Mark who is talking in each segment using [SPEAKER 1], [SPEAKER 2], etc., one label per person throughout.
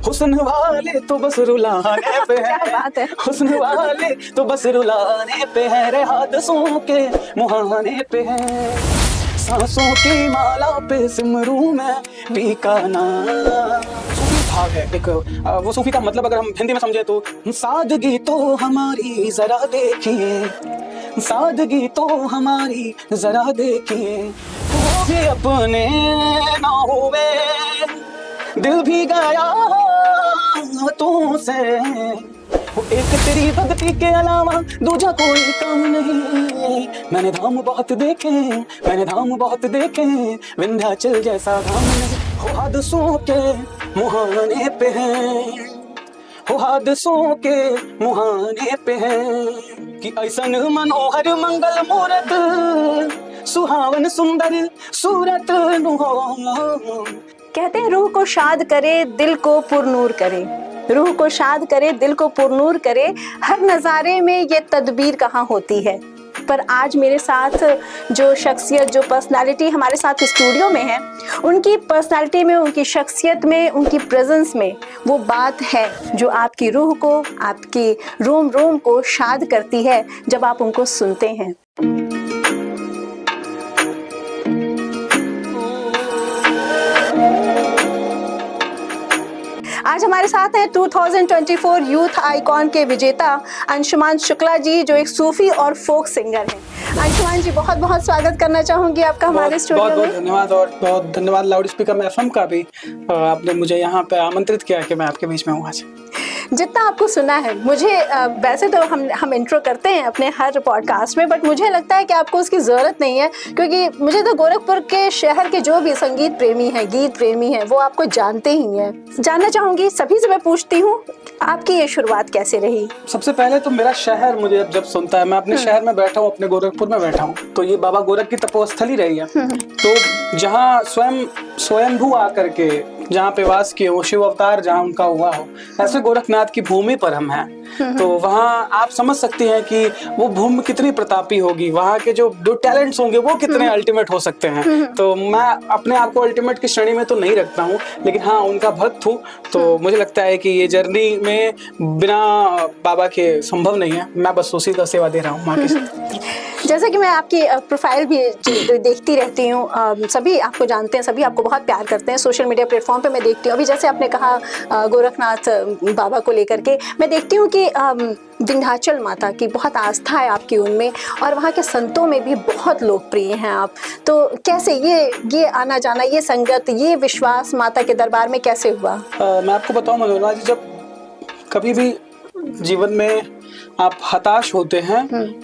[SPEAKER 1] हुस्न वाले तो बस रुलाने पे
[SPEAKER 2] क्या
[SPEAKER 1] है,
[SPEAKER 2] बात है।
[SPEAKER 1] हुस्न वाले तो बस रुलाने पे है रे, हादसों के मुहाने पे है, सांसों की माला पे सिमरू मैं पी का नाम। सूफी भाव है एक, वो सूफी का मतलब अगर हम हिंदी में समझे तो, सादगी तो हमारी जरा देखिए, सादगी तो हमारी जरा देखिए, वो भी अपने ना हुए, दिल भी गया तुमसे, वो एक तेरी भक्ति के अलावा दूजा कोई काम नहीं। मैंने धाम बहुत देखे, मैंने धाम बहुत देखे, विंध्याचल जैसा धाम नहीं। हो हादसों के मुहाने पे है, हो हादसों के मुहाने पे है, कि ऐसन मनोहर मंगल मूरत, सुहावन सुंदर सूरत नुहो।
[SPEAKER 2] कहते हैं रूह को शाद करे दिल को पुरनूर करे, रूह को शाद करे दिल को पुरनूर करे, हर नज़ारे में ये तदबीर कहाँ होती है। पर आज मेरे साथ जो शख्सियत, जो पर्सनालिटी हमारे साथ स्टूडियो में है, उनकी पर्सनालिटी में, उनकी शख्सियत में, उनकी प्रेजेंस में वो बात है जो आपकी रूह को, आपकी रोम रोम को शाद करती है जब आप उनको सुनते हैं। आज हमारे साथ हैं 2024 यूथ आइकॉन के विजेता अंशुमान शुक्ला जी, जो एक सूफी और फोक सिंगर हैं। अंशुमान जी, बहुत बहुत स्वागत करना चाहूंगी आपका हमारे स्टूडियो में।
[SPEAKER 1] बहुत धन्यवाद, और बहुत धन्यवाद लाउड स्पीकर में एफएम का भी, आपने मुझे यहाँ पे आमंत्रित किया कि मैं आपके बीच में हूँ आज।
[SPEAKER 2] जितना आपको सुना है, मुझे वैसे तो हम इंट्रो करते हैं अपने हर पॉडकास्ट में, बट मुझे लगता है कि आपको उसकी ज़रूरत नहीं है, क्योंकि मुझे तो गोरखपुर के शहर के जो भी संगीत प्रेमी हैं, गीत प्रेमी हैं, वो आपको जानते ही हैं। जानना चाहूँगी, सभी से मैं पूछती हूँ, आपकी ये शुरुआत कैसे रही?
[SPEAKER 1] सबसे पहले तो मेरा शहर मुझे जब सुनता है, मैं अपने शहर में बैठा हूँ, अपने गोरखपुर में बैठा हूँ, तो ये बाबा गोरख की तपोस्थली रही है। तो जहाँ स्वयंभू आकर के जहाँ पे वास किए, वो शिव अवतार जहाँ उनका हुआ हो, ऐसे गोरखनाथ की भूमि पर हम हैं। तो वहाँ आप समझ सकते हैं कि वो भूमि कितनी प्रतापी होगी, वहाँ के जो टैलेंट्स होंगे वो कितने अल्टीमेट हो सकते हैं। तो मैं अपने आप को अल्टीमेट की श्रेणी में तो नहीं रखता हूँ, लेकिन हाँ, उनका भक्त हूँ। तो मुझे लगता है कि ये जर्नी में बिना बाबा के संभव नहीं है, मैं बस उसी का सेवा दे रहा हूँ माँ की।
[SPEAKER 2] जैसे कि मैं आपकी प्रोफाइल भी देखती रहती हूँ, सभी आपको जानते हैं, सभी आपको बहुत प्यार करते हैं, सोशल मीडिया प्लेटफॉर्म पे मैं देखती हूँ। अभी जैसे आपने कहा गोरखनाथ बाबा को लेकर के, मैं देखती हूँ कि विंध्याचल माता की बहुत आस्था है आपकी उनमें, और वहाँ के संतों में भी बहुत लोकप्रिय हैं आप। तो कैसे ये आना जाना, ये संगत, ये विश्वास माता के दरबार में कैसे हुआ?
[SPEAKER 1] मैं आपको बताऊँ मनोरमा जी, जब कभी भी जीवन में आप हताश होते हैं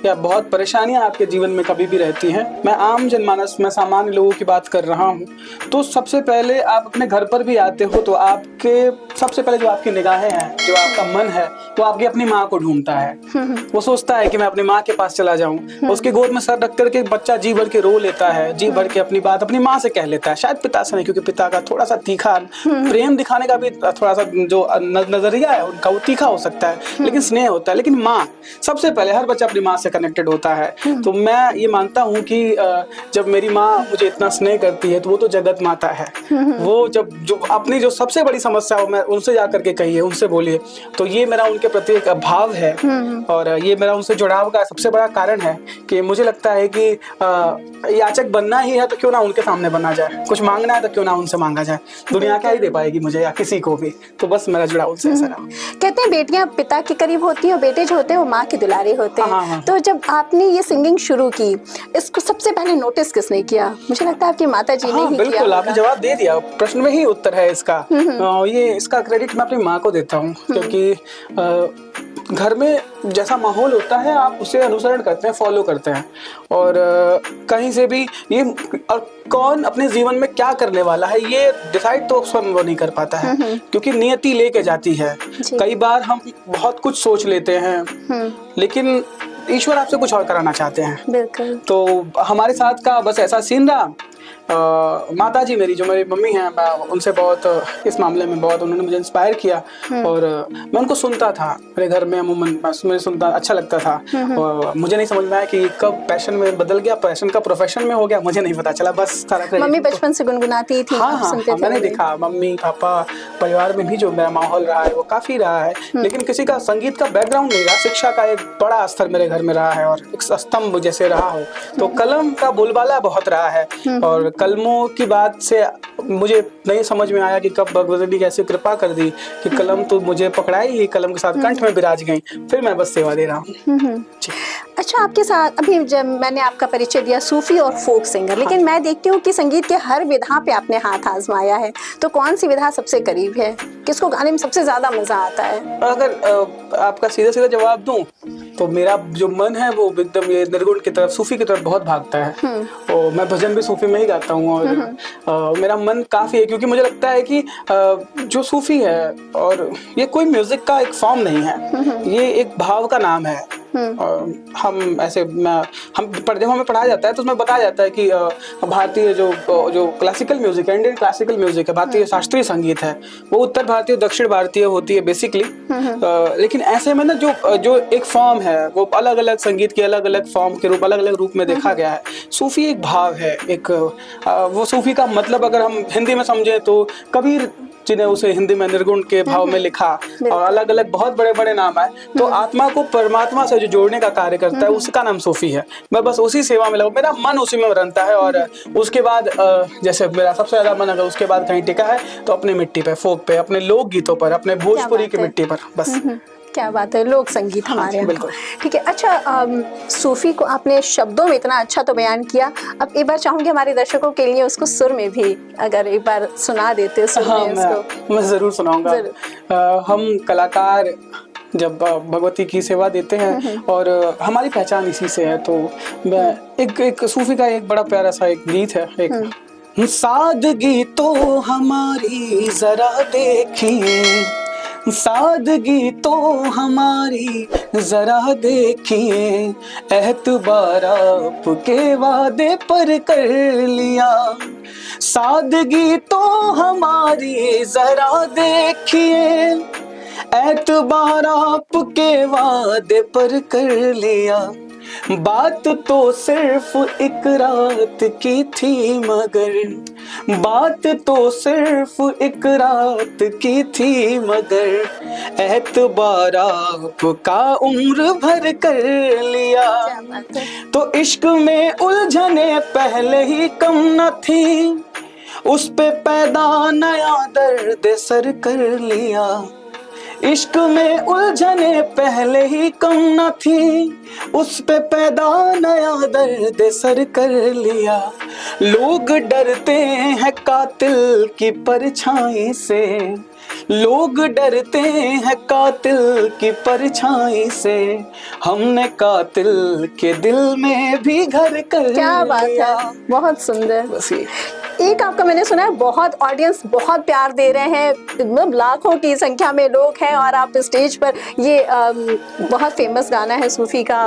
[SPEAKER 1] या बहुत परेशानियां आपके जीवन में कभी भी रहती हैं, मैं आम जनमानस में सामान्य लोगों की बात कर रहा हूं, तो सबसे पहले आप अपने घर पर भी आते हो तो आपके सबसे पहले जो आपकी निगाहें हैं, जो आपका मन है, वो आपकी अपनी माँ को ढूंढता है। वो सोचता है कि मैं अपनी माँ के पास चला जाऊं, उसकी गोद में सर रख करके बच्चा जी भर के रो लेता है, जी भर के अपनी बात अपनी माँ से कह लेता है। शायद पिता से नहीं, क्योंकि पिता का थोड़ा सा तीखा प्रेम दिखाने का भी थोड़ा सा जो नजरिया है उनका, वो तीखा हो सकता है, लेकिन स्नेह होता है। लेकिन माँ सबसे पहले, हर बच्चा अपनी माँ से कनेक्टेड होता है। तो मैं ये मानता हूँ कि जब मेरी माँ मुझे इतना स्नेह करती है तो वो तो जगत माता है। वो जब जो अपनी जो सबसे बड़ी समस्या हो, मैं उनसे जा करके कहिए, उनसे बोलिए, तो ये मेरा उनके प्रति एक भाव है, और ये मेरा उनसे जुड़ाव का सबसे बड़ा कारण है कि मुझे लगता है कि याचक बनना ही है तो क्यों ना उनके सामने बना जाए, कुछ मांगना है तो क्यों ना उनसे मांगा जाए, दुनिया क्या ही दे पाएगी मुझे या किसी को भी। तो बस मेरा जुड़ाव उनसे ऐसा रहा।
[SPEAKER 2] कहते हैं बेटियां पिता के करीब होती हैं और बेटे जो होते हैं वो माँ के दुलारे होते हैं।
[SPEAKER 1] हाँ।
[SPEAKER 2] तो जब आपने ये सिंगिंग शुरू की, इसको सबसे पहले नोटिस किसने किया? मुझे लगता है आपकी माता जी ने ही किया।
[SPEAKER 1] बिल्कुल, आपने जवाब दे दिया, प्रश्न में ही उत्तर है इसका। ये इसका क्रेडिट मैं अपनी माँ को देता हूँ, क्योंकि घर में जैसा माहौल होता है आप उसे अनुसरण करते हैं, फॉलो करते हैं, और कहीं से भी ये और कौन अपने जीवन में क्या करने वाला है ये डिसाइड तो स्वयं वो नहीं कर पाता है, क्योंकि नियति लेके जाती है। कई बार हम बहुत कुछ सोच लेते हैं, लेकिन ईश्वर आपसे कुछ और कराना चाहते हैं।
[SPEAKER 2] बिल्कुल।
[SPEAKER 1] तो हमारे साथ का बस ऐसा सीन रहा माता जी मेरी, जो मेरी मम्मी हैं, मैं उनसे बहुत इस मामले में बहुत उन्होंने मुझे इंस्पायर किया। और मैं उनको सुनता था मेरे घर में अमूमन, बस मुझे सुनता अच्छा लगता था। और मुझे नहीं समझ में आया कि कब पैशन में बदल गया, पैशन का प्रोफेशन में हो गया, मुझे नहीं पता चला। बस सारा क्रेडिट
[SPEAKER 2] मम्मी बचपन से गुनगुनाती थी,
[SPEAKER 1] हाँ
[SPEAKER 2] आप
[SPEAKER 1] हाँ
[SPEAKER 2] सुनते
[SPEAKER 1] हाँ,
[SPEAKER 2] थे
[SPEAKER 1] मैंने
[SPEAKER 2] उन्हें?
[SPEAKER 1] देखा मम्मी पापा परिवार में भी जो मेरा माहौल रहा है वो काफी रहा है, लेकिन किसी का संगीत का बैकग्राउंड नहीं रहा। शिक्षा का एक बड़ा स्तर मेरे घर में रहा है और एक स्तंभ जैसे रहा हो, तो कलम का बोलबाला बहुत रहा है। और कलमों की बात से मुझे नहीं समझ में आया कि कब भगवती ने कैसे कृपा कर दी कि कलम तो मुझे पकड़ाई ही, कलम के साथ कंठ में विराज गई, फिर मैं बस सेवा दे रहा हूँ। जी।
[SPEAKER 2] अच्छा, आपके साथ अभी जब मैंने आपका परिचय दिया सूफी और फोक सिंगर, लेकिन मैं देखती हूँ कि संगीत के हर विधा पे आपने हाथ आजमाया है, तो कौन सी विधा सबसे करीब है, किसको गाने में सबसे ज्यादा मजा आता है?
[SPEAKER 1] अगर आपका सीधा सीधा जवाब दूं तो मेरा जो मन है वो एकदम ये निर्गुण की तरफ, सूफी की तरफ बहुत भागता है। और मैं भजन भी सूफी में ही गाता हूँ। और मेरा मन काफी है, क्योंकि मुझे लगता है कि जो सूफी है, और ये कोई म्यूजिक का एक फॉर्म नहीं है, ये एक भाव का नाम है। हम ऐसे जब हमें पढ़ाया जाता है तो उसमें बताया जाता है कि भारतीय जो क्लासिकल म्यूजिक है, इंडियन क्लासिकल म्यूजिक है, भारतीय शास्त्रीय संगीत है, वो उत्तर भारतीय दक्षिण भारतीय होती है बेसिकली। लेकिन ऐसे में ना जो एक फॉर्म है, वो अलग अलग संगीत के अलग अलग फॉर्म के रूप, अलग अलग रूप में देखा गया है। सूफी एक भाव है, एक वो सूफी का मतलब अगर हम हिंदी में समझे तो कबीर जिन्हें उसे हिंदी में निर्गुण के भाव में लिखा, और अलग अलग बहुत बड़े बड़े नाम है। तो आत्मा को परमात्मा से जो जोड़ने का कार्य करता है उसका नाम सूफी है। मैं बस उसी सेवा में लगा, मेरा मन उसी में रंता है। और उसके बाद जैसे मेरा सबसे ज्यादा मन अगर उसके बाद कहीं टिका है तो अपनी मिट्टी पे, फोक पे, अपने लोक गीतों पर, अपने भोजपुरी की मिट्टी पर, बस।
[SPEAKER 2] क्या बात है, लोक संगीत हमारे यहाँ।
[SPEAKER 1] बिल्कुल।
[SPEAKER 2] ठीक है। अच्छा, सूफी को आपने शब्दों में इतना अच्छा तो बयान किया, अब एक बार चाहूंगी हमारे दर्शकों के लिए उसको सुर में भी अगर एक बार सुना देते सुर में उसको।
[SPEAKER 1] मैं जरूर सुनाऊंगा। हम कलाकार जब भगवती की सेवा देते हैं और हमारी पहचान इसी से है, तो मैं एक सूफी का एक बड़ा प्यारा सा एक गीत है, एक सादगी तो हमारी जरा देखिए, सादगी तो हमारी जरा देखिए, एतबार आपके वादे पर कर लिया, सादगी तो हमारी जरा देखिए, एतबार आपके वादे पर कर लिया, बात तो सिर्फ एक रात की थी मगर, बात तो सिर्फ एक रात की थी मगर, एतबार आपका उम्र भर कर लिया। तो इश्क में उलझने पहले ही कम न थी, उस पे पैदा नया दर्द सर कर लिया, इश्क में उलझने पहले ही कम न थी, उस पे पैदा नया दर्द सर कर लिया, लोग डरते हैं कातिल की परछाई से, लोग डरते हैं कातिल की परछाई से, हमने कातिल के दिल में भी घर कर लिया।
[SPEAKER 2] क्या बात है, बहुत सुंदर।
[SPEAKER 1] बस ये
[SPEAKER 2] एक आपका मैंने सुना है बहुत ऑडियंस बहुत प्यार दे रहे हैं, मतलब लाखों की संख्या में लोग हैं, और आप स्टेज पर ये बहुत फेमस गाना है सूफी का,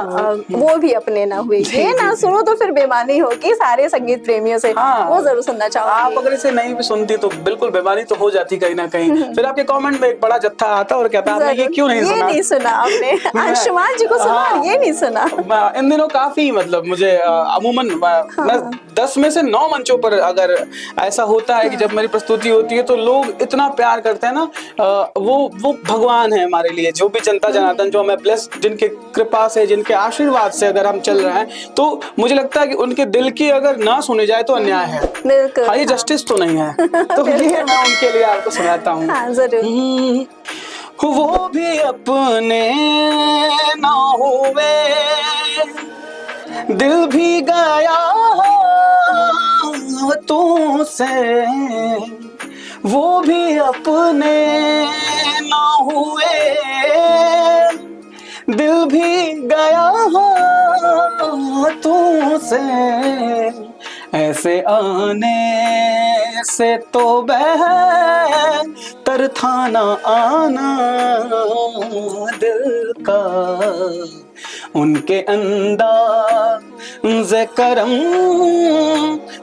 [SPEAKER 2] वो भी अपने ना हुए, ये ना सुनो तो फिर बेमानी होगी सारे संगीत प्रेमियों से। वो जरूर सुनना चाहूंगी।
[SPEAKER 1] आप अगर इसे नहीं भी सुनती तो बिल्कुल बेमानी तो हो जाती कहीं ना कहीं। फिर आपके कमेंट में एक बड़ा जत्था आता और कहता आपने ये क्यों नहीं सुना?
[SPEAKER 2] ये नहीं सुना आपने, अंशुमान जी को सुना, ये नहीं सुना।
[SPEAKER 1] इन दिनों काफी मतलब मुझे अमूमन मैं 10 में से 9 मंचों पर अगर ऐसा होता है कि जब मेरी प्रस्तुति होती है तो लोग इतना प्यार करते हैं ना, वो भगवान है हमारे लिए। जो भी जनता जनार्दन जो हमें ब्लेस, जिनके कृपा से, जिनके आशीर्वाद से अगर हम चल रहे हैं, तो मुझे लगता है कि उनके दिल की अगर ना सुनी जाए तो अन्याय है। हाँ, ये जस्टिस तो नहीं है। तो ये मैं उनके लिए आपको सुनाता हूँ।
[SPEAKER 2] हाँ, जरूर।
[SPEAKER 1] वो भी अपने ना हुए, दिल भी गया तुझसे, वो भी अपने ना हुए, दिल भी गया तुझसे, ऐसे आने से तो बेहतर था ना आना दिल का, उनके अंदाज जे करम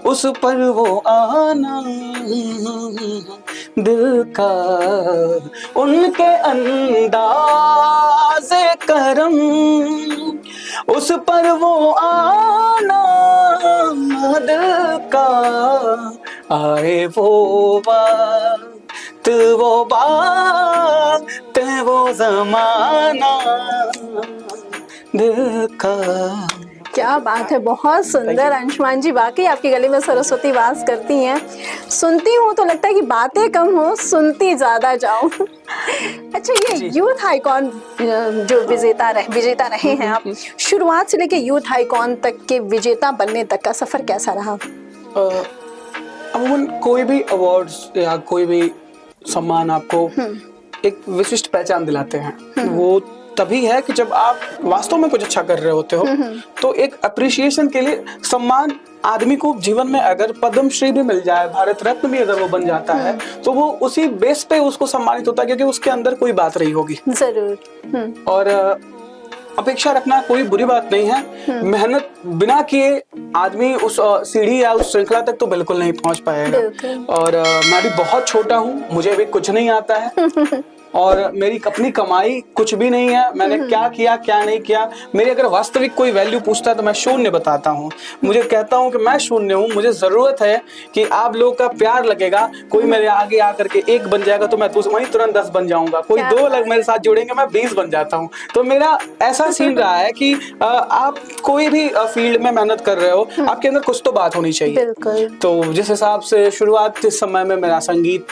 [SPEAKER 1] उस पर वो आना दिल का उनके अंदाज़े करम उस पर वो आना दिल का आए वो वक्त वो बात वो जमाना दिल का।
[SPEAKER 2] क्या बात है, बहुत सुंदर अंशुमान जी, वाकई आपके गले में सरस्वती वास करती हैं। सुनती हूँ तो लगता है कि बातें कम हो, सुनती ज्यादा जाऊं। अच्छा, ये यूथ आइकॉन जो विजेता रहे हैं आप, शुरुआत से लेके यूथ आइकॉन तक के विजेता बनने तक का सफर कैसा रहा?
[SPEAKER 1] अमूमन कोई भी अवार्ड्स या कोई भी सम्मान आपको एक विशिष्ट पहचान दिलाते हैं। वो तभी है कि जब आप वास्तव में कुछ अच्छा कर रहे होते हो। तो एक अप्रिशिएशन के लिए सम्मान आदमी को जीवन में, अगर पद्मश्री भी मिल जाए, भारत रत्न भी अगर वो बन जाता है, तो वो उसी बेस पे उसको सम्मानित होता है क्योंकि उसके अंदर कोई बात रही होगी।
[SPEAKER 2] जरूर।
[SPEAKER 1] और अपेक्षा रखना कोई बुरी बात नहीं है। मेहनत बिना किए आदमी उस सीढ़ी या उस श्रृंखला तक तो बिल्कुल नहीं पहुंच पाएगा। और मैं भी बहुत छोटा हूँ, मुझे भी कुछ नहीं आता है और मेरी अपनी कमाई कुछ भी नहीं है। मैंने क्या किया क्या नहीं किया, मेरी अगर वास्तविक कोई वैल्यू पूछता है तो मैं शून्य बताता हूँ। मुझे कहता हूँ कि मैं शून्य हूँ, मुझे जरूरत है कि आप लोग का प्यार लगेगा। कोई मेरे आगे आकर के 1 बन जाएगा तो मैं वहीं तुरंत 10 बन जाऊंगा। कोई 2 लोग मेरे साथ जुड़ेंगे, मैं 20 बन जाता हूँ। तो मेरा ऐसा सीन रहा है कि आप कोई भी फील्ड में मेहनत कर रहे हो, आपके अंदर कुछ तो बात होनी चाहिए। तो जिस हिसाब से शुरुआत के समय में मेरा संगीत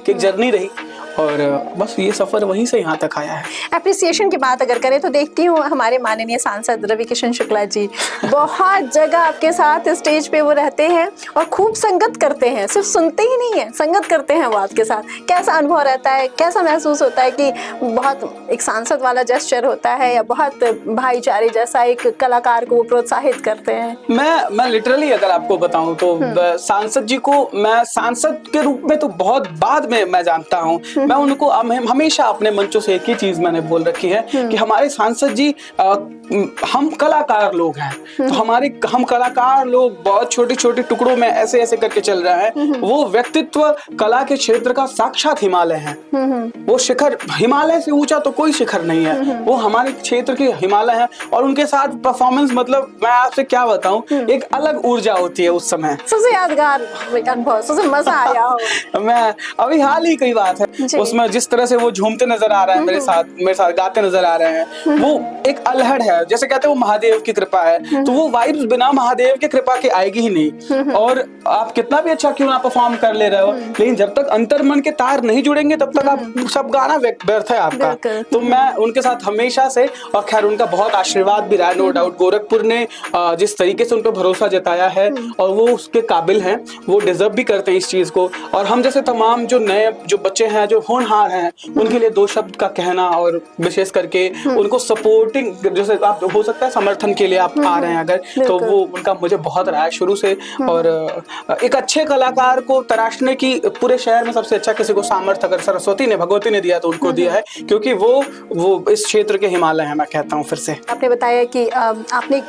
[SPEAKER 1] की जर्नी रही और बस ये सफर वहीं से यहाँ तक आया है।
[SPEAKER 2] एप्रिसिएशन की बात अगर करें तो देखती हूँ हमारे माननीय सांसद रवि किशन शुक्ला जी बहुत जगह आपके साथ स्टेज पे वो रहते हैं और खूब संगत करते हैं। सिर्फ सुनते ही नहीं है, संगत करते हैं वो आपके साथ। कैसा अनुभव रहता है, कैसा महसूस होता है कि बहुत एक सांसद वाला जेस्चर होता है या बहुत भाईचारे जैसा एक कलाकार को प्रोत्साहित करते हैं?
[SPEAKER 1] मैं लिटरली अगर आपको बताऊं तो सांसद जी को मैं सांसद के रूप में तो बहुत बाद में मैं जानता हूं। मैं उनको हमेशा अपने मंचों से एक ही चीज मैंने बोल रखी है कि हमारे सांसद जी हम कलाकार लोग हैं। तो हम कलाकार लोग बहुत छोटे छोटे टुकड़ों में ऐसे ऐसे करके चल रहे हैं। वो व्यक्तित्व कला के क्षेत्र का साक्षात हिमालय है। वो शिखर, हिमालय से ऊंचा तो कोई शिखर नहीं है, वो हमारे क्षेत्र के हिमालय है। और उनके साथ परफॉर्मेंस, मतलब मैं आपसे क्या बताऊं, एक अलग ऊर्जा होती है उस समय।
[SPEAKER 2] सबसे यादगार अनुभव, सबसे मजा आया हो?
[SPEAKER 1] मैं अभी हाल ही की बात है, उसमें जिस तरह से वो झूमते नजर आ रहे हैं, मेरे साथ गाते नजर आ रहे हैं, वो एक अलहड़ है। जैसे कहते हैं वो महादेव की कृपा है, तो वो वाइब्स बिना महादेव की कृपा के आएगी ही नहीं। और आप कितना भी अच्छा क्यों ना परफॉर्म कर ले रहे हो, लेकिन जब तक अंतर मन के तार नहीं जुड़ेंगे तब तक आप सब गाना व्यर्थ है आपका। तो मैं उनके साथ हमेशा से, और खैर उनका बहुत आशीर्वाद भी रहा, नो डाउट। गोरखपुर ने जिस तरीके से उन पर भरोसा जताया है और वो उसके काबिल हैं, वो डिजर्व भी करते हैं इस चीज को। और हम जैसे तमाम जो नए जो बच्चे हैं, जो होनहार हैं, उनके लिए 2 शब्द का कहना, और विशेष करके उनको सपोर्टिंग, जैसे आप हो सकता है समर्थन के लिए आप आ रहे हैं अगर, तो वो उनका मुझे बहुत रहा है शुरू से। और एक अच्छे कलाकार को तराशने की पूरे शहर में सबसे अच्छा किसी को सामर्थ्य अगर सरस्वती ने, भगवती ने दिया तो उनको दिया है, क्योंकि वो इस क्षेत्र के हिमालय है। मैं कहता हूँ फिर से,
[SPEAKER 2] आपने बताया कि आपने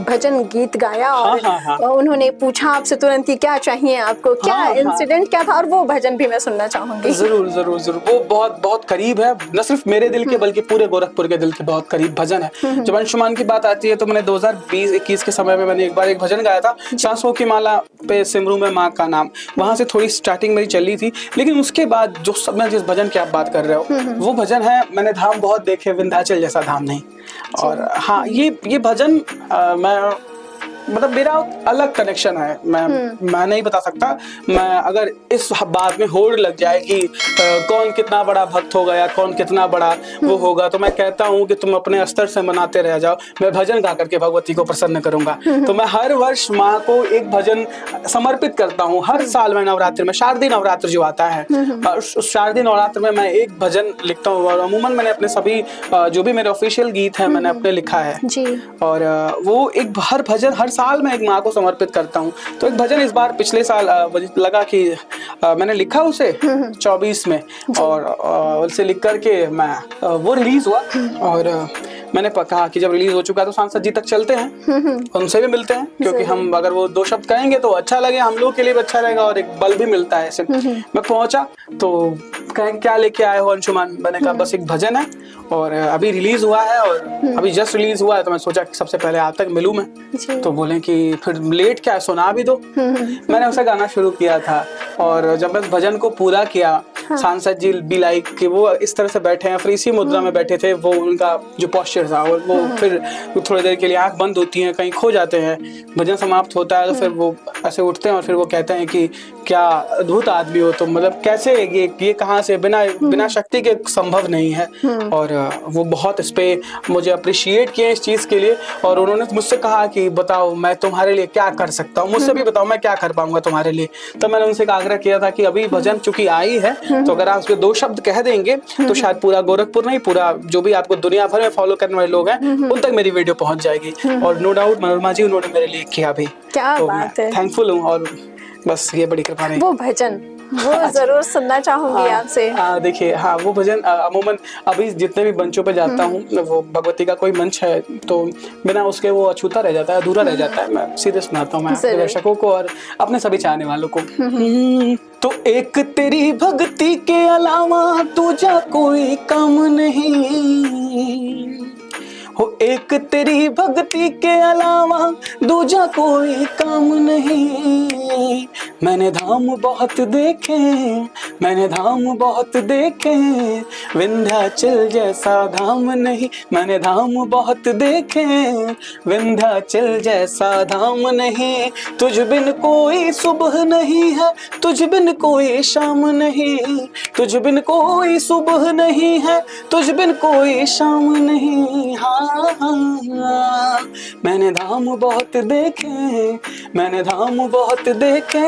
[SPEAKER 2] भजन गीत गाया और उन्होंने पूछा आपसे तुरंत कि क्या चाहिए आपको, क्या इंसिडेंट क्या था, और वो भजन भी मैं सुनना चाहूंगी।
[SPEAKER 1] जरूर जरूर जरूर। वो बहुत बहुत करीब है, न सिर्फ मेरे दिल के बल्कि पूरे गोरखपुर के दिल के बहुत करीब भजन है। जब अंशुमान की बात आती है तो मैंने 2020-21 के समय में मैंने एक बार एक भजन गाया था, सांसों की माला पे सिमरू में माँ का नाम। वहां से थोड़ी स्टार्टिंग मेरी चली थी, लेकिन उसके बाद जो मैं जिस भजन की आप बात कर रहे हो वो भजन है, मैंने धाम बहुत देखे विंध्याचल जैसा धाम नहीं। और हाँ, ये भजन मैं मतलब मेरा अलग कनेक्शन है। मैं नहीं बता सकता। मैं अगर इस बात में होड़ लग जाए कि कौन कितना बड़ा भक्त होगा या कौन कितना बड़ा वो होगा, तो मैं कहता हूँ कि तुम अपने स्तर से मनाते रह जाओ, मैं भजन गा करके भगवती को प्रसन्न करूंगा। तो मैं हर वर्ष माँ को एक भजन समर्पित करता हूँ। हर साल मैं नवरात्र में, शारदीय नवरात्र जो आता है, उस शारदीय नवरात्र में मैं एक भजन लिखता हूँ। और अमूमन मैंने अपने सभी जो भी मेरे ऑफिशियल गीत हैं मैंने अपने लिखा है जी। और वो एक हर भजन हर साल मैं एक माँ को समर्पित करता हूँ। तो एक भजन इस बार पिछले साल लगा कि मैंने लिखा उसे 24 में, और उसे लिख करके मैं वो रिलीज हुआ। और मैंने कहा कि जब रिलीज हो चुका है तो सांसद जी तक चलते हैं, उनसे भी मिलते हैं, क्योंकि हम अगर वो 2 शब्द कहेंगे तो अच्छा लगे, हम लोग के लिए भी अच्छा रहेगा और एक बल भी मिलता है ऐसे। मैं पहुंचा तो कहें क्या लेके आए हो अंशुमान, मैंने कहा बस एक भजन है और अभी रिलीज हुआ है और अभी जस्ट रिलीज हुआ है, तो मैं सोचा कि सबसे पहले आप तक मिलूं मैं। तो बोले कि फिर लेट क्या है, सुना भी दो। मैंने उसे गाना शुरू किया था और जब मैं भजन को पूरा किया, सांसद जी भी लाइक कि वो इस तरह से बैठे हैं, फिर इसी मुद्रा में बैठे थे, वो उनका जो पोस्चर था और वो फिर थोड़ी देर के लिए आंख बंद होती है, कहीं खो जाते हैं, भजन समाप्त होता है तो फिर वो ऐसे उठते हैं और फिर वो कहते हैं कि क्या अद्भुत आदमी हो तुम, मतलब कैसे ये कहाँ से, बिना शक्ति के संभव नहीं है। और वो बहुत इस पे मुझे अप्रिशिएट किए इस चीज के लिए और उन्होंने मुझसे कहा कि बताओ मैं तुम्हारे लिए क्या कर सकता हूँ, मुझसे भी बताओ मैं क्या कर पाऊंगा तुम्हारे लिए। तो मैंने उनसे आग्रह किया था कि अभी भजन चूंकि आई है तो अगर आप उसके 2 शब्द कह देंगे तो शायद पूरा गोरखपुर नहीं, पूरा जो भी आपको दुनिया भर में फॉलो करने वाले लोग हैं उन तक मेरी वीडियो पहुंच जाएगी। और नो डाउट मनोरमा जी उन्होंने मेरे लिए किया भी,
[SPEAKER 2] क्या
[SPEAKER 1] तो
[SPEAKER 2] बात है,
[SPEAKER 1] थैंकफुल हूँ और बस ये बड़ी कृपा रही।
[SPEAKER 2] वो भजन वो जरूर सुनना चाहूंगी आपसे।
[SPEAKER 1] देखिए हाँ, वो भजन अमूमन अभी जितने भी मंचों पे जाता हूँ, वो भगवती का कोई मंच है तो बिना उसके वो अछूता रह जाता है, अधूरा रह जाता है। मैं सीधे सुनाता हूँ मैं अपने दर्शकों को और अपने सभी चाहने वालों को। तो एक तेरी भक्ति के अलावा तुझा कोई काम नहीं हो, एक तेरी भक्ति के अलावा दूजा कोई काम नहीं। मैंने धाम बहुत देखे, मैंने धाम बहुत देखे, विंध्याचल जैसा धाम नहीं। मैंने धाम बहुत देखे, विंध्याचल जैसा धाम नहीं। तुझ बिन कोई सुबह नहीं है, तुझ बिन कोई शाम नहीं, तुझ बिन कोई सुबह नहीं है, तुझ बिन कोई शाम नहीं। हाँ मैंने धाम बहुत देखे, मैंने धाम बहुत देखे,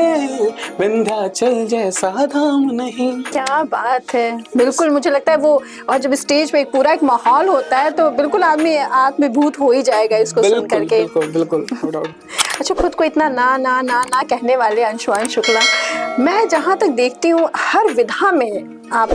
[SPEAKER 1] विंध्याचल जैसा धाम नहीं।
[SPEAKER 2] क्या बात है, बिल्कुल मुझे लगता है वो, और जब स्टेज पे पूरा एक माहौल होता है तो बिल्कुल आदमी आत्मीभूत हो ही जाएगा इसको सुन करके।
[SPEAKER 1] बिल्कुल बिल्कुल बिल्कुल।
[SPEAKER 2] अच्छा, खुद को इतना ना ना ना ना कहने वाले अंशुमान शुक्ला, मैं जहाँ तक देखती हूँ हर विधा में आप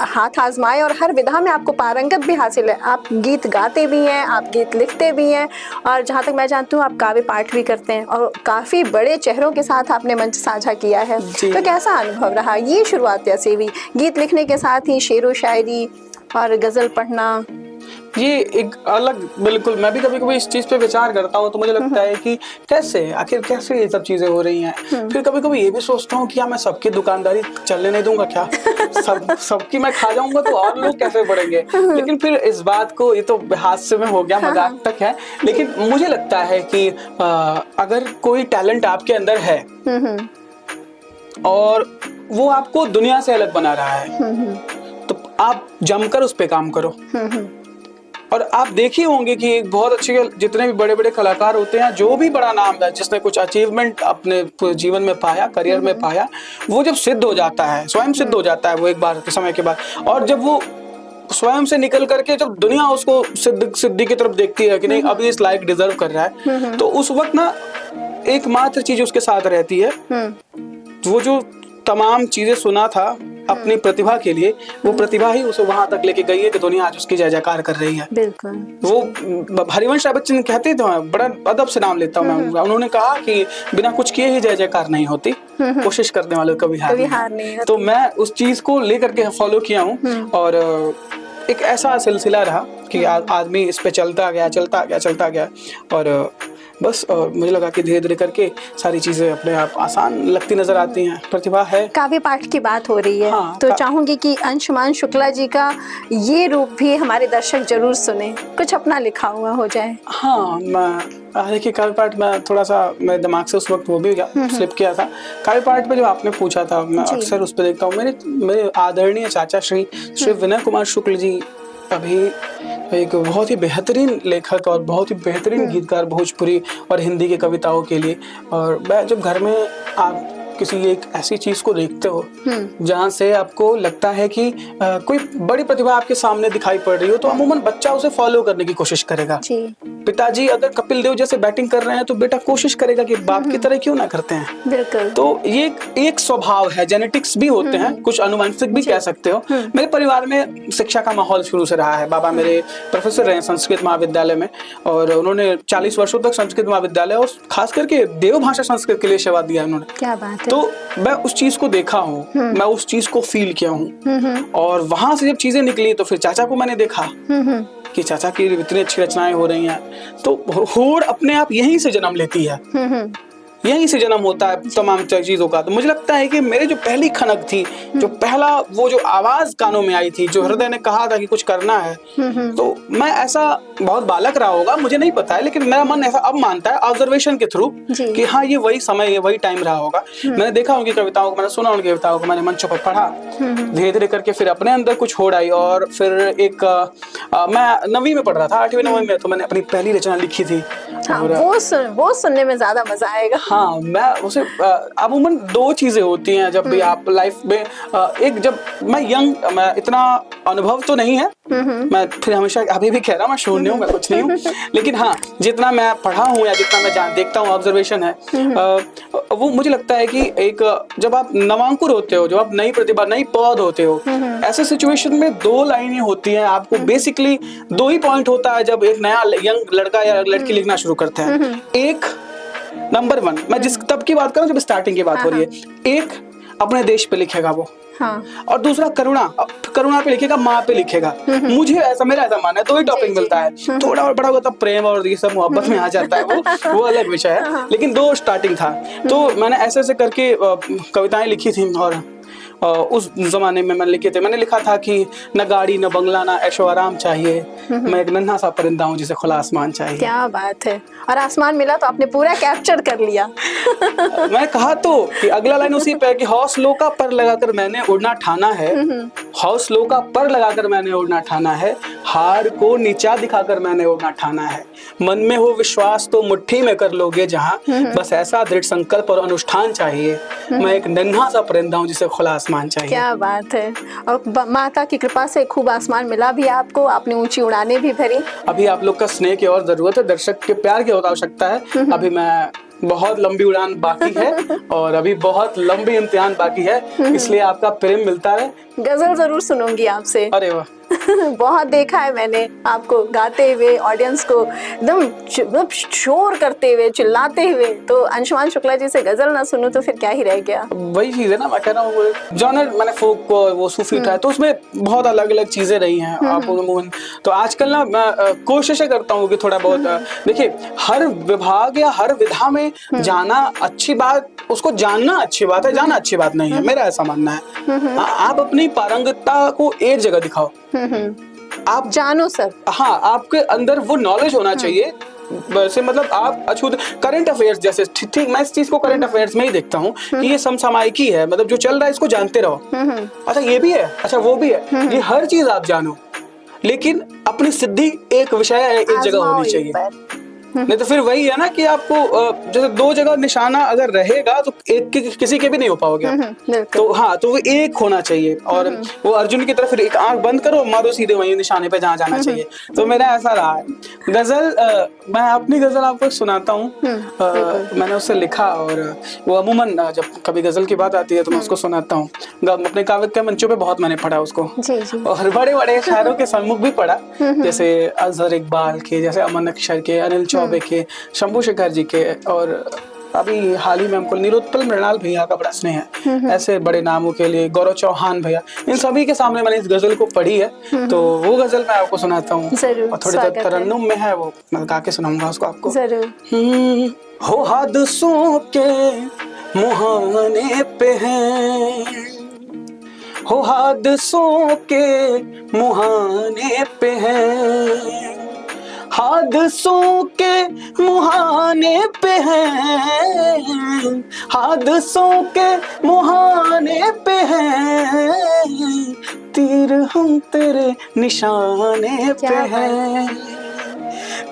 [SPEAKER 2] हाथ आजमाए और हर विधा में आपको पारंगत भी हासिल है। आप गीत गाते भी हैं, आप गीत लिखते भी हैं और जहाँ तक मैं जानती हूँ आप काव्य पाठ भी करते हैं और काफ़ी बड़े चेहरों के साथ आपने मंच साझा किया है। तो कैसा अनुभव रहा ये शुरुआत कैसे हुई, गीत लिखने के साथ ही शेरो शायरी और गज़ल पढ़ना?
[SPEAKER 1] ये एक अलग, बिल्कुल मैं भी कभी कभी इस चीज पे विचार करता हूँ तो मुझे लगता है कि आखिर कैसे ये सब चीजें हो रही हैं। फिर कभी कभी ये भी सोचता हूँ कि क्या मैं सबकी दुकानदारी चलने नहीं दूंगा क्या, सबकी मैं खा जाऊंगा तो और लोग कैसे बढ़ेंगे। लेकिन फिर इस बात को, ये तो हास्य में हो गया, मजाक तक है, लेकिन मुझे लगता है कि अगर कोई टैलेंट आपके अंदर है और वो आपको दुनिया से अलग बना रहा है तो आप जमकर उस पे काम करो। और आप देखे होंगे कि एक बहुत अच्छे, जितने भी बड़े बड़े कलाकार होते हैं, जो भी बड़ा नाम है, जिसने कुछ अचीवमेंट अपने जीवन में पाया, करियर में पाया, वो जब सिद्ध हो जाता है, स्वयं सिद्ध हो जाता है वो एक बार के समय के बाद, और जब वो स्वयं से निकल करके जब दुनिया उसको सिद्धि की तरफ देखती है कि नहीं अभी इस लायक डिजर्व कर रहा है, तो उस वक्त ना एकमात्र चीज उसके साथ रहती है, वो जो तमाम चीजें सुना था अपनी प्रतिभा के लिए, वो प्रतिभा ही उसे वहां तक लेके गई है कि दुनिया आज उसकी जय जयकार कर रही है।
[SPEAKER 2] बिल्कुल।
[SPEAKER 1] वो हरिवंश राय बच्चन कहते थे, बड़ा अदब से नाम लेता हूँ मैं उनका, उन्होंने कहा कि बिना कुछ किए ही जय जयकार नहीं होती, कोशिश करने वालों कभी हार नहीं। तो मैं उस चीज को लेकर के फॉलो किया हूँ और एक ऐसा सिलसिला रहा कि आदमी इस पे चलता गया और बस मुझे लगा कि धीरे धीरे करके सारी चीजें अपने आप आसान लगती नजर आती हैं। प्रतिभा है। काव्य पाठ की बात हो रही है, हाँ, तो चाहूंगी कि अंशुमान शुक्ला जी का ये रूप भी हमारे दर्शक जरूर सुने, कुछ अपना लिखा हुआ हो जाए। हाँ, मैं देखिए काव्य पाठ में थोड़ा सा मेरे दिमाग से उस वक्त वो भी स्लिप किया था। काव्य पाठ पे जो आपने पूछा था, मैं अक्सर उस पर देखता हूँ। मेरे आदरणीय चाचा श्री विनय कुमार शुक्ल जी अभी एक बहुत ही बेहतरीन लेखक और बहुत ही बेहतरीन गीतकार भोजपुरी और हिंदी की कविताओं के लिए। और मैं जब घर में आप किसी एक ऐसी चीज को देखते हो जहाँ से आपको लगता है कि कोई बड़ी प्रतिभा आपके सामने दिखाई पड़ रही हो, तो अमूमन बच्चा उसे फॉलो करने की कोशिश करेगा। पिताजी अगर कपिल देव जैसे बैटिंग कर रहे हैं तो बेटा कोशिश करेगा कि बाप की तरह क्यों ना करते हैं।
[SPEAKER 2] बिल्कुल।
[SPEAKER 1] तो ये एक स्वभाव है, जेनेटिक्स भी होते हैं, कुछ अनुवांशिक भी कह सकते हो। मेरे परिवार में शिक्षा का माहौल शुरू से रहा है। बाबा मेरे प्रोफेसर रहे संस्कृत महाविद्यालय में, और उन्होंने 40 वर्षों तक संस्कृत महाविद्यालय और खास करके देव भाषा संस्कृत के लिए सेवा दिया उन्होंने।
[SPEAKER 2] क्या बात है।
[SPEAKER 1] तो मैं उस चीज को देखा हूँ, मैं उस चीज को फील किया हूँ, और वहां से जब चीजें निकली तो फिर चाचा को मैंने देखा कि चाचा की इतनी अच्छी रचनाएं हो रही हैं। तो होड़ अपने आप यहीं से जन्म लेती है, यहीं से जन्म होता है तमाम चीजों का। तो मुझे लगता है कि मेरे जो पहली खनक थी, जो पहला वो जो आवाज कानों में आई थी, जो हृदय ने कहा था कि कुछ करना है, तो मैं ऐसा बहुत बालक रहा होगा, मुझे नहीं पता है, लेकिन मेरा मन ऐसा अब मानता है ऑब्जर्वेशन के थ्रू कि हाँ ये वही समय, ये वही टाइम रहा होगा। मैंने देखा उनकी कविताओं को, मैंने सुना उनकी कविताओं को, मैंने मंचों पर पढ़ा, धीरे धीरे करके फिर अपने अंदर कुछ होड़ आई। और फिर एक मैं 9वीं में पढ़ रहा था, 8वीं 9वीं में, तो मैंने अपनी पहली रचना लिखी थी।
[SPEAKER 2] हाँ, वो सुनने में ज्यादा मजा आएगा।
[SPEAKER 1] हाँ, मैं उसे अमूमन 2 चीजें होती हैं जब भी आप लाइफ में, एक जब मैं यंग, मैं इतना अनुभव तो नहीं है, मैं फिर हमेशा अभी भी कह रहा हूँ मैं शून्य हूँ, मैं कुछ नहीं हूँ, लेकिन हाँ जितना मैं पढ़ा हूँ या जितना मैं देखता हूँ, ऑब्जर्वेशन है, वो मुझे लगता है कि एक जब आप नवांकुर होते हो, जब आप नई प्रतिभा, नई पौध होते हो, ऐसे सिचुएशन में 2 लाइनें होती हैं आपको, बेसिकली 2 ही पॉइंट होता है जब एक नया यंग लड़का या लड़की लिखना शुरू करते हैं। एक नंबर 1, मैं जिस तब की बात कर रहा हूँ जब स्टार्टिंग की बात हो रही है, एक अपने देश पे लिखेगा वो, और दूसरा करुणा पे लिखेगा, माँ पे लिखेगा। मुझे ऐसा, मेरा ऐसा मानना है, 2 ही टॉपिक मिलता है। थोड़ा और बड़ा होगा तब प्रेम और ये सब मोहब्बत में आ जाता है, वो अलग विषय है, लेकिन 2 स्टार्टिंग था। तो मैंने ऐसे ऐसे करके कविताएं लिखी थी, और उस जमाने में मैंने लिखा था कि न गाड़ी, न बंगला, न ऐशो आराम चाहिए, मैं एक नन्हा सा परिंदा हूँ जिसे खुला आसमान चाहिए।
[SPEAKER 2] क्या बात है। और आसमान मिला तो आपने पूरा कैप्चर कर लिया।
[SPEAKER 1] मैं कहा तो कि अगला लाइन उसी पे है कि हौसलों का पर लगाकर मैंने उड़ना ठाना है, हौसलों का पर लगाकर मैंने उड़ना ठाना है, हार को नीचा दिखाकर मैंने उड़ना ठाना है, मन में हो विश्वास तो मुट्ठी में कर लोगे जहाँ, बस ऐसा दृढ़ संकल्प और अनुष्ठान चाहिए, मैं एक नन्हा सा परिंदा हूँ जिसे खुला आसमान चाहिए।
[SPEAKER 2] क्या बात है। और माता की कृपा से खूब आसमान मिला भी आपको, आपने ऊंची उड़ानें भी भरी।
[SPEAKER 1] अभी आप लोग का स्नेह की और जरूरत है, दर्शक के प्यार की और आवश्यकता है। अभी मैं बहुत लंबी उड़ान बाकी है और अभी बहुत लंबी इम्तिहान बाकी है, इसलिए आपका प्रेम मिलता रहे।
[SPEAKER 2] गजल जरूर सुनूंगी आपसे।
[SPEAKER 1] अरे वाह।
[SPEAKER 2] बहुत देखा है मैंने आपको गाते हुए, ऑडियंस को एकदम शोर करते हुए, चिल्लाते हुए। तो अंशुमान शुक्ला जी से गजल ना सुनूं तो फिर क्या ही रह गया।
[SPEAKER 1] वही चीज है ना, मैं कह रहा हूँ जॉनर मैंने फोक को वो सूफी उठाया, तो उसमें बहुत अलग अलग चीजें रही हैं। आप तो आजकल ना मैं कोशिश करता हूँ कि थोड़ा बहुत देखिए, हर विभाग या हर विधा में जाना अच्छी बात, उसको जानना अच्छी बात है, जाना अच्छी बात नहीं है, मेरा ऐसा मानना है। आप अपनी पारंगतता को एक जगह दिखाओ, आप
[SPEAKER 2] जानो सर।
[SPEAKER 1] हाँ, आपके अंदर वो नॉलेज होना चाहिए। वैसे मतलब आप अछूत करंट अफेयर्स जैसे, ठीक, मैं इस चीज को करंट अफेयर्स में ही देखता हूँ कि ये समसामयिकी है, मतलब जो चल रहा है इसको जानते रहो। अच्छा ये भी है, अच्छा वो भी है, ये हर चीज आप जानो, लेकिन अपनी सिद्धि एक विषय एक जगह होनी चाहिए। नहीं तो फिर वही है ना कि आपको जैसे 2 जगह निशाना अगर रहेगा तो एक किसी के भी नहीं हो पाओगे। तो हाँ, तो वो एक होना चाहिए, और वो अर्जुन की तरफ एक आंख बंद करो, मारो सीधे वही निशाने पे जहाँ जाना चाहिए। तो मेरा ऐसा रहा है। गजल मैं अपनी गजल आपको सुनाता हूँ। मैंने उससे लिखा, और वो अमूमन जब कभी गजल की बात आती है तो मैं उसको सुनाता हूँ। अपने काव्य के मंचों पे बहुत मैंने पढ़ा उसको, और बड़े बड़े शायरों के सम्मुख भी पढ़ा, जैसे अजहर इकबाल के, जैसे अमन अक्षर के, अनिल चौबे के, शंभू शेखर जी के, और अभी हाल ही में हमको निरुत्पल मृणाल भैया का बड़ा स्नेह है। ऐसे बड़े नामों के लिए गौरव चौहान भैया, इन सभी के सामने मैंने इस गजल को पढ़ी है। तो वो गजल मैं आपको सुनाता हूँ, और थोड़ी तरन्नुम में है, वो मैं गा के सुनाऊंगा उसको आपको। हो हादसों के मुहाने पे हैं, हो हादसों के मुहाने पे हैं, हादसों के मुहाने पे हैं, हादसों के मुहाने पे हैं, तीर हम तेरे निशाने पे हैं,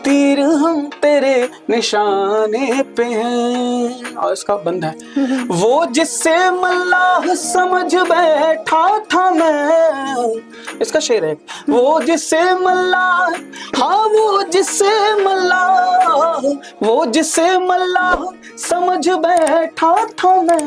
[SPEAKER 1] तीर हम तेरे निशाने पे हैं। और इसका बंद है, वो जिससे मल्लाह समझ बैठा था मैं, इसका शेर है, वो जिससे मल्लाह, हाँ वो जिससे मल्लाह, वो जिससे मल्लाह समझ बैठा था मैं,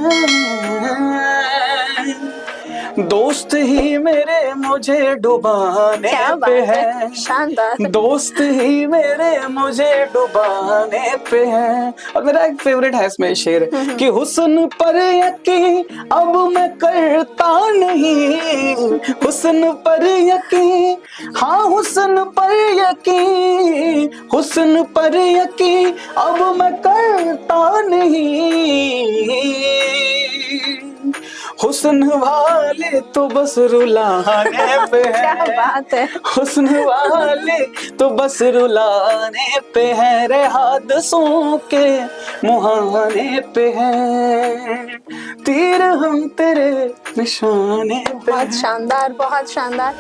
[SPEAKER 1] दोस्त ही मेरे मुझे डुबाने पे है,
[SPEAKER 2] शानदार।
[SPEAKER 1] दोस्त ही मेरे मुझे डुबाने पे है। और मेरा एक फेवरेट है इसमें शेर कि हुस्न पर यकीन अब मैं करता नहीं, हुस्न पर यकीन, हाँ हुस्न पर यकीन, हुस्न पर यकीन अब मैं करता नहीं, हुस्न वाले तो बस रुलाने पे है,
[SPEAKER 2] क्या बात है,
[SPEAKER 1] हुस्न वाले तो बस रुलाने पे है, रे हादसों के मुहाने पे है, तीर हम तेरे निशाने पे।
[SPEAKER 2] बहुत शानदार, बहुत शानदार।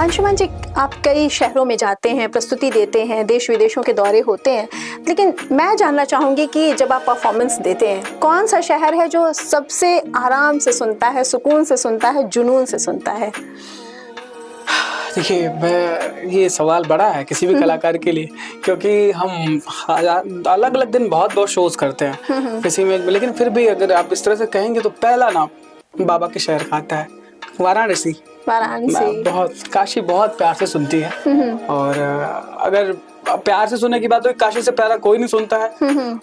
[SPEAKER 2] अंशुमन जी, आप कई शहरों में जाते हैं, प्रस्तुति देते हैं, देश विदेशों के दौरे होते हैं, लेकिन मैं जानना चाहूँगी कि जब आप परफॉर्मेंस देते हैं, कौन सा शहर है जो सबसे आराम से सुनता है, सुकून से सुनता है, जुनून से सुनता है?
[SPEAKER 1] देखिए, ये सवाल बड़ा है किसी भी कलाकार के लिए, क्योंकि हम अलग अलग दिन बहुत बहुत शोज करते हैं किसी में, लेकिन फिर भी अगर आप इस तरह से कहेंगे तो पहला नाम बाबा के शहर का आता है, वाराणसी।
[SPEAKER 2] वाराणसी
[SPEAKER 1] बहुत, काशी बहुत प्यार से सुनती है, और अगर प्यार से सुनने की बात हो, काशी से प्यारा कोई नहीं सुनता है,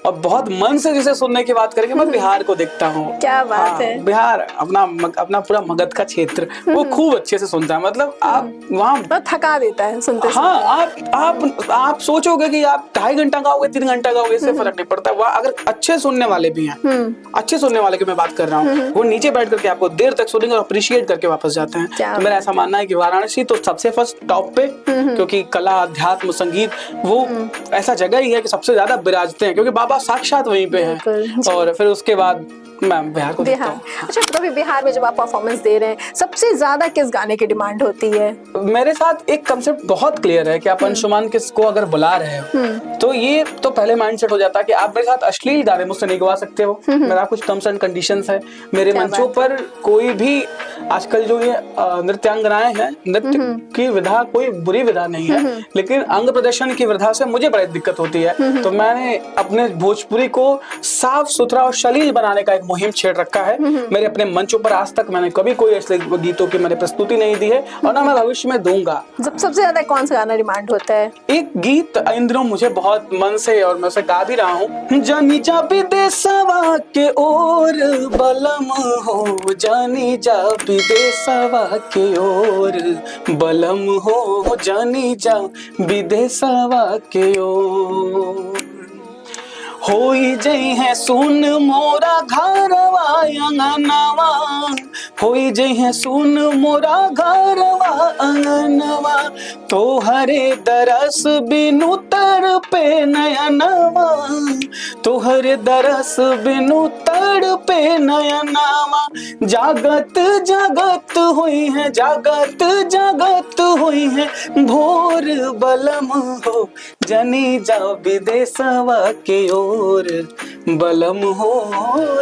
[SPEAKER 1] और बहुत मन से जिसे सुनने की बात करेंगे, मैं बिहार को देखता हूँ।
[SPEAKER 2] क्या बात है,
[SPEAKER 1] बिहार अपना पूरा मगध का क्षेत्र वो खूब अच्छे से सुनता है, मतलब आप वहाँ
[SPEAKER 2] थका देता है सुनते।
[SPEAKER 1] हाँ, आप सोचोगे कि आप 2.5 घंटा गाओगे, 3 घंटा गाओगे, इससे फर्क नहीं पड़ता। वहाँ अगर अच्छे सुनने वाले भी हैं, अच्छे सुनने वाले की मैं बात कर रहा हूँ, वो नीचे बैठ करके आपको देर तक सुनेंगे और अप्रिशिएट करके वापस जाते हैं। तो मेरा ऐसा मानना है कि वाराणसी तो सबसे फर्स्ट टॉप पे, क्योंकि कला, अध्यात्म, संगीत वो ऐसा जगह ही है कि सबसे ज्यादा विराजते हैं, क्योंकि बाबा साक्षात वहीं पे हैं। और फिर उसके बाद मैं बिहार को देखता हूँ।
[SPEAKER 2] अच्छा, तो अभी बिहार में जब आप परफॉर्मेंस दे रहे हैं, सबसे ज्यादा किस गाने की डिमांड होती है? मेरे
[SPEAKER 1] साथ एक कंसेप्ट बहुत क्लियर है कि आप अंशुमान किसको अगर बुला रहे हो, तो ये तो पहले माइंडसेट हो जाता है कि आप मेरे साथ अश्लील गाने मुझसे नहीं गवा सकते हो। मेरा कुछ टर्म्स एंड कंडीशंस है। मेरे मंचों पर कोई भी, आजकल जो ये नृत्यांगनाएं हैं, नृत्य की विधा कोई बुरी विधा नहीं है, लेकिन अंग प्रदर्शन की विधा से मुझे बड़ी दिक्कत होती है। तो मैंने अपने भोजपुरी को साफ सुथरा और शलील बनाने का एक मुहिम छेड़ रखा है। मेरे अपने मंचों पर आज तक मैंने कभी कोई ऐसे गीतों की मैंने प्रस्तुति नहीं दी है, और ना मैं भविष्य में दूंगा।
[SPEAKER 2] सबसे ज्यादा कौन सा गाना डिमांड होता है?
[SPEAKER 1] एक गीत इन दिनों मुझे बहुत मन से, और मैं उसे गा भी रहा हूँ, जानी जा विदेशवा के ओर बलम हो, जानी जा विदेशवा के ओर बलम हो, जानी जा विदेशवा के ओर, होई जई है सुन मोरा घरवा अंगनवा, होई जई है सुन मोरा घरवा अंगनवा, तोहरे दरस बिनु तड़पे नयनवा, तोहरे दरस बिनु तड़पे नयनवा, जागत जागत हुई है, जागत जागत हुई है भोर बलम हो, जनी जा विदेशवा के ओर बलम हो,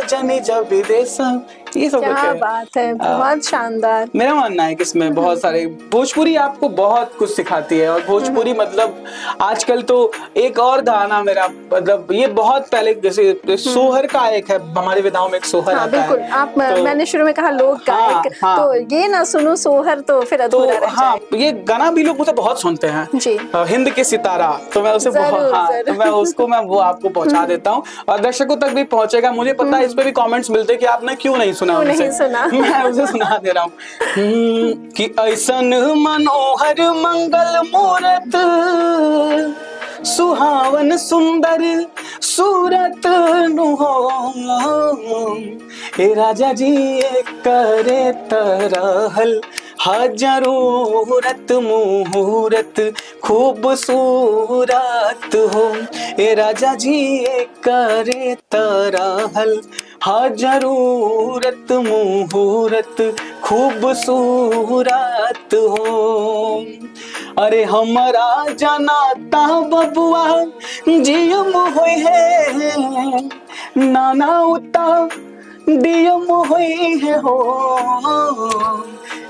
[SPEAKER 1] जनी जा विदेशवा। ये सब
[SPEAKER 2] क्या बात है, बहुत शानदार।
[SPEAKER 1] मेरा मानना है कि इसमें बहुत सारे, भोजपुरी आपको बहुत कुछ सिखाती है, और भोजपुरी मतलब आजकल तो एक और गाना मेरा, मतलब ये बहुत पहले, जैसे सोहर का एक है, हमारी विधाओं में एक सोहर आता
[SPEAKER 2] बिल्कुल।
[SPEAKER 1] है।
[SPEAKER 2] आप तो, मैंने शुरू में कहा लोक गायक, तो ये ना सुनो सोहर तो फिर अधूरा रह जाएगा।
[SPEAKER 1] ये गाना भी लोग मुझे बहुत सुनते हैं
[SPEAKER 2] जी,
[SPEAKER 1] हिंद के सितारा, तो मैं उसे तो मैं उसको वो आपको पहुंचा देता हूँ, और दर्शकों तक भी पहुंचेगा। मुझे पता है इस पे भी कमेंट्स मिलते हैं कि आपने क्यों नहीं सुना, मैं उसे सुना दे रहा हूँ कि ऐसन मनोहर मंगल मूरत, सुहावन सुंदर सूरत नु हो, हे राजा जी करे तरहल जरूरत मुहूर्त खूबसूरत हो, ए राजा जी करे तरहल जरूरत मुहूर्त खूबसूरत हो, अरे हमारा जनाता बबुआ जियम होई है, नाना उता डियम होई है हो,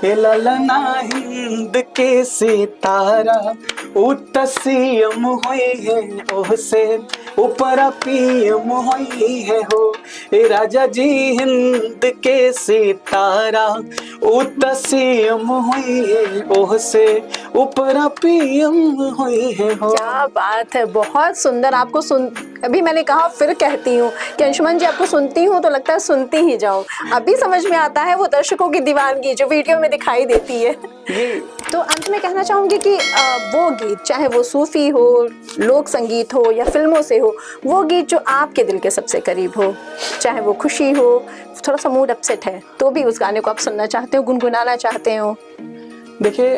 [SPEAKER 1] ए ललना हिंद के सितारा उतसियम होई है, ओह से ऊपर पीएम होई है हो, ए राजा जी हिंद के सितारा उतसियम होई है, ओह से ऊपर पीएम होई है हो।
[SPEAKER 2] क्या बात है, बहुत सुंदर। आपको सुन, अभी मैंने कहा फिर कहती हूँ कि अंशुमन जी आपको सुनती हूँ तो लगता है सुनती ही जाऊँ। अभी समझ में आता है वो दर्शकों की दीवानगी जो वीडियो में दिखाई देती है। तो अंत में कहना चाहूंगी कि वो गीत, चाहे वो सूफी हो, लोक संगीत हो या फिल्मों से हो, वो गीत जो आपके दिल के सबसे करीब हो, चाहे वो खुशी हो, थोड़ा सा मूड अपसेट है तो भी उस गाने को आप सुनना चाहते हो, गुनगुनाना चाहते हो।
[SPEAKER 1] देखिए,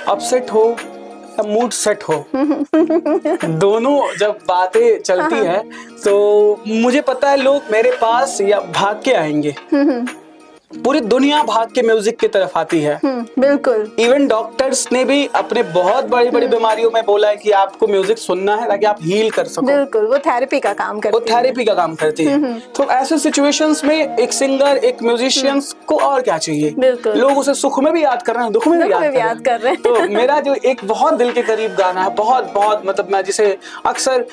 [SPEAKER 1] अपसेट हो या मूड सेट हो, दोनों जब बातें चलती है तो मुझे पता है लोग मेरे पास या भाग के आएंगे। पूरी दुनिया भाग के म्यूजिक की तरफ आती है।
[SPEAKER 2] बिल्कुल।
[SPEAKER 1] इवन डॉक्टर्स ने भी अपने बहुत बड़ी बड़ी बीमारियों में बोला है कि आपको म्यूजिक सुनना है ताकि आप हील कर सको।
[SPEAKER 2] बिल्कुल, वो थेरेपी का काम करती है।
[SPEAKER 1] वो थेरेपी का काम करती है। तो ऐसे सिचुएशंस में एक सिंगर, एक म्यूजिशियंस को और क्या चाहिए?
[SPEAKER 2] लोग
[SPEAKER 1] उसे सुख में भी याद कर रहे हैं, दुख में भी याद कर रहे हैं। तो मेरा जो एक बहुत दिल के करीब गाना है, बहुत बहुत मतलब मैं जिसे अक्सर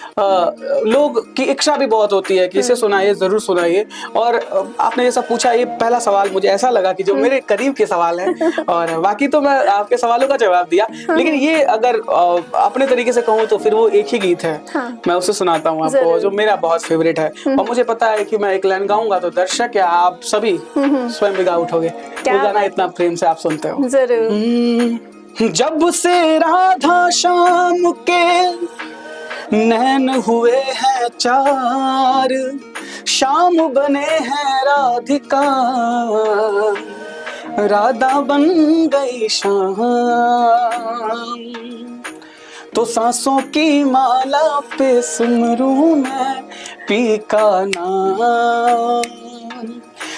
[SPEAKER 1] लोग की इच्छा भी बहुत होती है कि इसे सुनाइए, जरूर सुनाइए। और आपने जैसा पूछा, ये पहला सवाल मुझे ऐसा लगा कि जो मेरे करीब के सवाल हैं, और बाकी तो मैं आपके सवालों का जवाब दिया, लेकिन ये अगर अपने तरीके से कहूँ तो फिर वो एक ही गीत है। मैं उसे सुनाता हूँ आपको, जो मेरा बहुत फेवरेट है। और मुझे पता है कि मैं एक लाइन गाऊंगा तो दर्शक या आप सभी स्वयं भी गा उठोगे। वो गाना इतना प्रेम से आप सुनते हो।
[SPEAKER 2] जरूर।
[SPEAKER 1] जब से राधा श्याम के नैन हुए हैं चार, शाम बने हैं राधिका, राधा बन गई शाम, तो सांसों की माला पे सुमरूं मैं पी का नाम,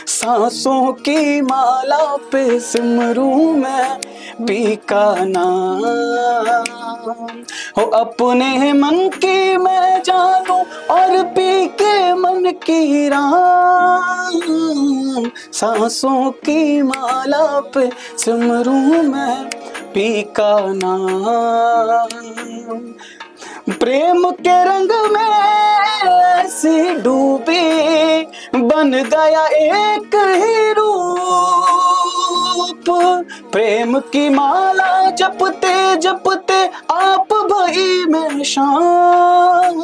[SPEAKER 1] सांसों की माला पे सिमरूं मैं पी का नाम, हो अपने मन की मैं जानूं और पी के मन की राम, सांसों की माला पे सिमरूं मैं पी का नाम, प्रेम के रंग में ऐसी डूबी बन गया एक ही रूप, प्रेम की माला जपते जपते आप भई में शाम,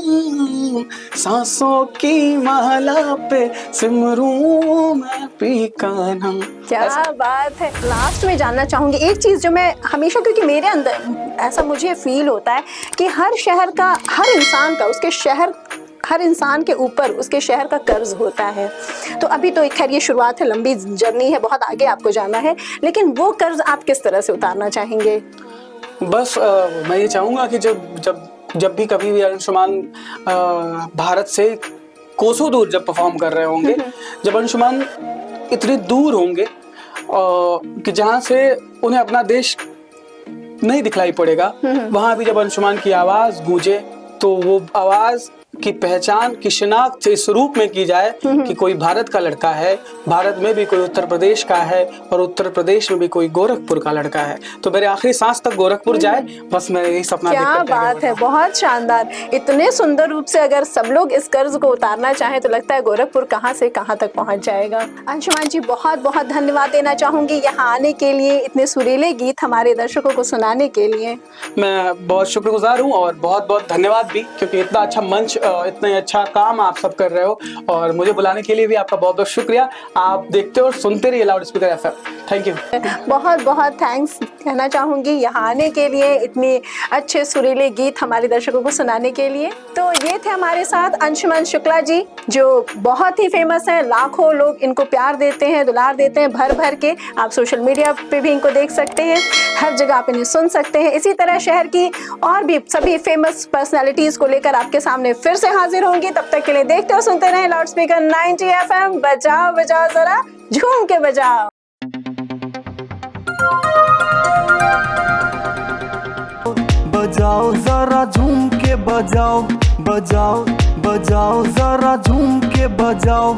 [SPEAKER 1] सांसों की माला पे सिमरूं मैं पी का नाम।
[SPEAKER 2] क्या बात है। लास्ट में जानना चाहूंगी एक चीज जो मैं हमेशा, क्योंकि मेरे अंदर ऐसा मुझे फील होता है कि हर शहर का, हर इंसान का, उसके शहर, हर इंसान के ऊपर उसके शहर का कर्ज होता है। तो अभी तो खैर ये शुरुआत है, लंबी जर्नी है, बहुत आगे आपको जाना है, लेकिन वो कर्ज आप किस तरह से उतारना चाहेंगे?
[SPEAKER 1] बस मैं ये चाहूँगा कि जब भी कभी भी अंशुमान भारत से कोसों दूर जब परफॉर्म कर रहे होंगे, जब अंशुमान इतने दूर होंगे कि जहाँ से उन्हें अपना देश नहीं दिखलाई पड़ेगा, वहाँ भी जब अंशुमान की आवाज़ गूंजे तो वो आवाज़ की पहचान की शिनाख्त इस रूप में की जाए कि कोई भारत का लड़का है, भारत में भी कोई उत्तर प्रदेश का है और उत्तर प्रदेश में भी कोई गोरखपुर का लड़का है, तो मेरे आखिरी सांस तक गोरखपुर जाए, बस मैं यही सपना देखकर
[SPEAKER 2] क्या बात है, बहुत शानदार। इतने सुंदर रूप से अगर सब लोग इस कर्ज को उतारना चाहें तो लगता है गोरखपुर कहाँ से कहाँ तक पहुँच जाएगा। अंशुमान जी बहुत बहुत धन्यवाद देना चाहूंगी यहाँ आने के लिए, इतने सुरीले गीत हमारे दर्शकों को सुनाने के लिए।
[SPEAKER 1] मैं बहुत शुक्रगुजार हूँ और बहुत बहुत धन्यवाद भी, क्योंकि इतना अच्छा मंच, इतना अच्छा काम आप सब कर रहे हो, और मुझे बुलाने के लिए भी आपका बहुत बहुत शुक्रिया। आप देखते और सुनते रहिए loud speaker FM. Thank you.
[SPEAKER 2] बहुत बहुत थैंक्स कहना चाहूंगी यहाँ आने के लिए, इतने अच्छे सुरीले गीत हमारे दर्शकों को सुनाने के लिए। तो ये थे हमारे साथ अंशुमन शुक्ला जी, जो बहुत ही फेमस हैं, लाखों लोग इनको प्यार देते हैं, दुलार देते हैं भर भर के। आप सोशल मीडिया पे भी इनको देख सकते हैं, हर जगह आप इन्हें सुन सकते हैं। इसी तरह शहर की और भी सभी फेमस पर्सनालिटीज को लेकर आपके सामने फिर से हाजिर होंगी। तब तक के लिए देखते और सुनते रहें लाउड स्पीकर 90 FM। बजाओ बजाओ जरा झूम के बजाओ।
[SPEAKER 3] बजाओ जरा झूम के बजाओ, बजाओ बजाओ जरा झूम के बजाओ।